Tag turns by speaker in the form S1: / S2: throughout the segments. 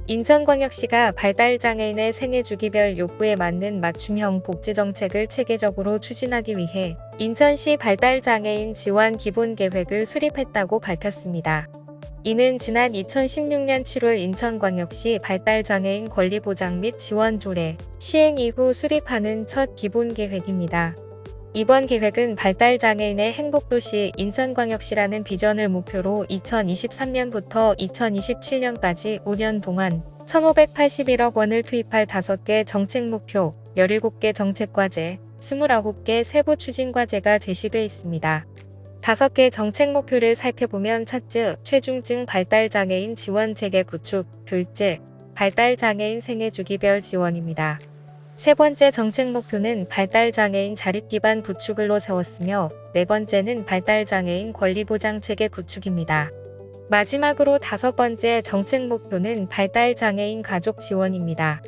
S1: 인천광역시가 발달장애인의 생애주기별 욕구에 맞는 맞춤형 복지정책을 체계적으로 추진하기 위해 인천시 발달장애인 지원 기본계획을 수립했다고 밝혔습니다. 이는 지난 2016년 7월 인천광역시 발달장애인 권리보장 및 지원 조례 시행 이후 수립하는 첫 기본계획입니다. 이번 계획은 발달장애인의 행복도시 인천광역시라는 비전을 목표로 2023년부터 2027년까지 5년 동안 1,581억 원을 투입할 5개 정책 목표, 17개 정책과제, 29개 세부 추진과제가 제시돼 있습니다. 5개 정책 목표를 살펴보면 첫째, 최중증 발달장애인 지원체계 구축, 둘째, 발달장애인 생애주기별 지원입니다. 세 번째 정책 목표는 발달장애인 자립기반 구축을로 세웠으며 네 번째는 발달장애인 권리보장체계 구축입니다. 마지막으로 5번째 정책 목표는 발달장애인 가족 지원입니다.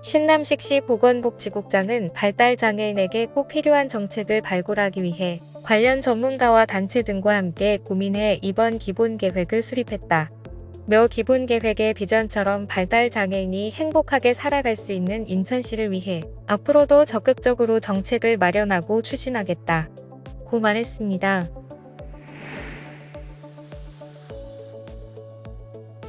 S1: 신남식 보건복지국장은 발달장애인에게 꼭 필요한 정책을 발굴하기 위해 관련 전문가와 단체 등과 함께 고민해 이번 기본계획을 수립했다. 며 기본계획의 비전처럼 발달장애인이 행복하게 살아갈 수 있는 인천시를 위해 앞으로도 적극적으로 정책을 마련하고 추진하겠다고 말했습니다.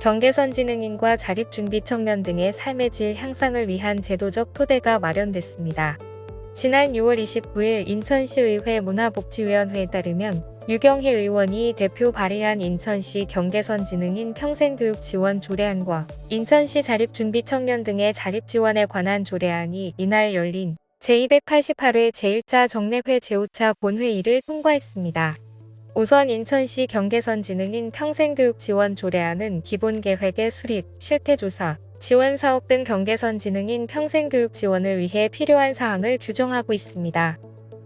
S1: 경계선지능인과 자립준비청년 등의 삶의 질 향상을 위한 제도적 토대가 마련됐습니다. 지난 6월 29일 인천시의회 문화복지위원회에 따르면 유경희 의원이 대표 발의한 인천시 경계선지능인 평생교육 지원 조례안과 인천시 자립준비청년 등의 자립지원에 관한 조례안이 이날 열린 제288회 제1차 정례회 제5차 본회의를 통과했습니다. 우선 인천시 경계선지능인 평생교육 지원 조례안은 기본계획의 수립, 실태조사, 지원사업 등 경계선지능인 평생교육 지원을 위해 필요한 사항을 규정하고 있습니다.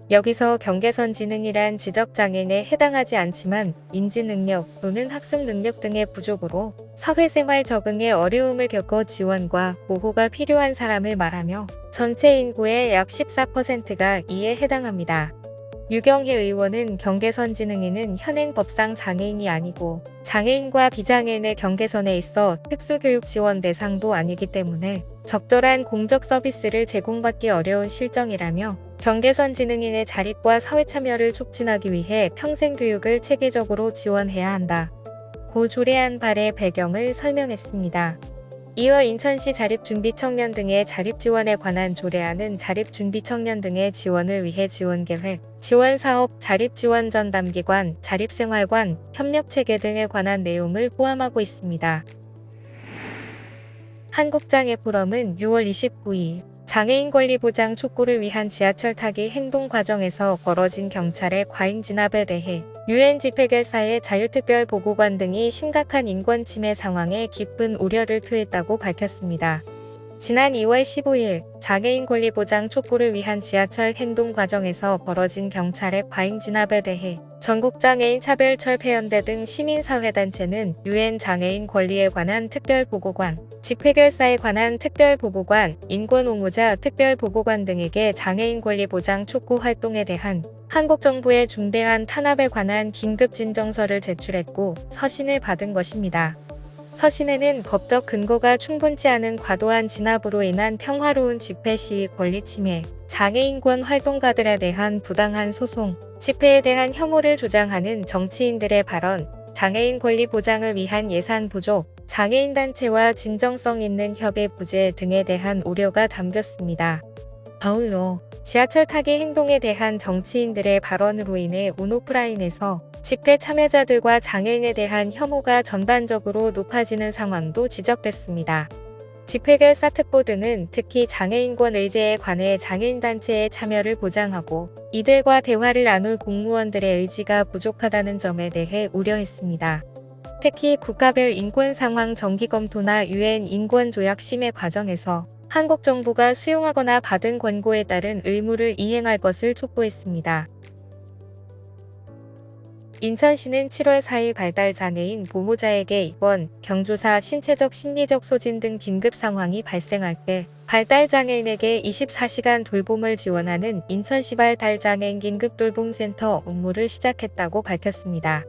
S1: 여기서 경계선지능이란 지적장애인에 해당하지 않지만 인지능력 또는 학습능력 등의 부족으로 사회생활 적응에 어려움을 겪어 지원과 보호가 필요한 사람을 말하며 전체 인구의 약 14%가 이에 해당합니다. 유경희 의원은 경계선지능인은 현행 법상 장애인이 아니고 장애인과 비장애인의 경계선에 있어 특수교육 지원 대상도 아니기 때문에 적절한 공적 서비스를 제공받기 어려운 실정이라며 경계선지능인의 자립과 사회참여를 촉진하기 위해 평생교육을 체계적으로 지원해야 한다. 고 조례안 발의 배경을 설명했습니다. 이어 인천시 자립준비청년 등의 자립지원에 관한 조례안은 자립준비청년 등의 지원을 위해 지원계획, 지원사업, 자립지원전담기관, 자립생활관, 협력체계 등에 관한 내용을 포함하고 있습니다. 한국장애포럼은 6월 29일 장애인 권리 보장 촉구를 위한 지하철 타기 행동 과정에서 벌어진 경찰의 과잉 진압에 대해 UN 집회결사의 자유특별보고관 등이 심각한 인권 침해 상황에 깊은 우려를 표했다고 밝혔습니다. 지난 2월 15일 장애인 권리 보장 촉구를 위한 지하철 행동 과정에서 벌어진 경찰의 과잉 진압에 대해 전국장애인 차별철폐연대 등 시민사회단체는 UN 장애인 권리에 관한 특별보고관, 집회결사에 관한 특별보고관, 인권옹호자 특별보고관 등에게 장애인 권리 보장 촉구 활동에 대한 한국 정부의 중대한 탄압에 관한 긴급진정서를 제출했고 서신을 받은 것입니다. 서신에는 법적 근거가 충분치 않은 과도한 진압으로 인한 평화로운 집회 시위 권리 침해, 장애인권 활동가들에 대한 부당한 소송, 집회에 대한 혐오를 조장하는 정치인들의 발언, 장애인 권리 보장을 위한 예산 부족, 장애인 단체와 진정성 있는 협의 부재 등에 대한 우려가 담겼습니다. 아울러 지하철 타기 행동에 대한 정치인들의 발언으로 인해 온오프라인에서 집회 참여자들과 장애인에 대한 혐오가 전반적으로 높아지는 상황도 지적됐습니다. 집회결사 특보 등은 특히 장애인권 의제에 관해 장애인단체의 참여를 보장하고 이들과 대화를 나눌 공무원들의 의지가 부족하다는 점에 대해 우려했습니다. 특히 국가별 인권 상황 정기 검토나 UN 인권조약 심의 과정에서 한국 정부가 수용하거나 받은 권고에 따른 의무를 이행할 것을 촉구했습니다. 인천시는 7월 4일 발달장애인 보호자에게 입원, 경조사, 신체적 심리적 소진 등 긴급 상황이 발생할 때 발달장애인에게 24시간 돌봄을 지원하는 인천시 발달장애인 긴급돌봄센터 업무를 시작했다고 밝혔습니다.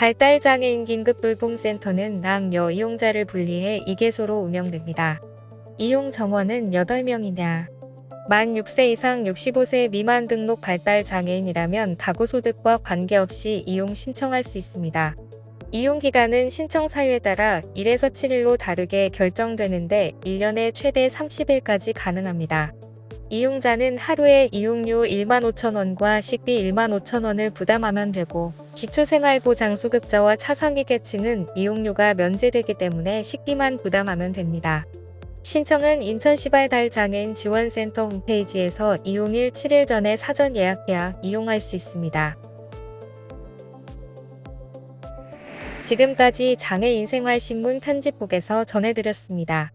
S1: 발달장애인 긴급돌봄센터는 남녀 이용자를 분리해 2개소로 운영됩니다. 이용 정원은 8명이냐. 만 6세 이상 65세 미만 등록 발달장애인이라면 가구소득과 관계없이 이용 신청할 수 있습니다. 이용기간은 신청 사유에 따라 1에서 7일로 다르게 결정되는데 1년에 최대 30일까지 가능합니다. 이용자는 하루에 이용료 15,000원과 식비 15,000원을 부담하면 되고 기초생활보장수급자와 차상위계층은 이용료가 면제되기 때문에 식비만 부담하면 됩니다. 신청은 인천시발달장애인 지원센터 홈페이지에서 이용일 7일 전에 사전 예약해야 이용할 수 있습니다. 지금까지 장애인생활신문 편집국에서 전해드렸습니다.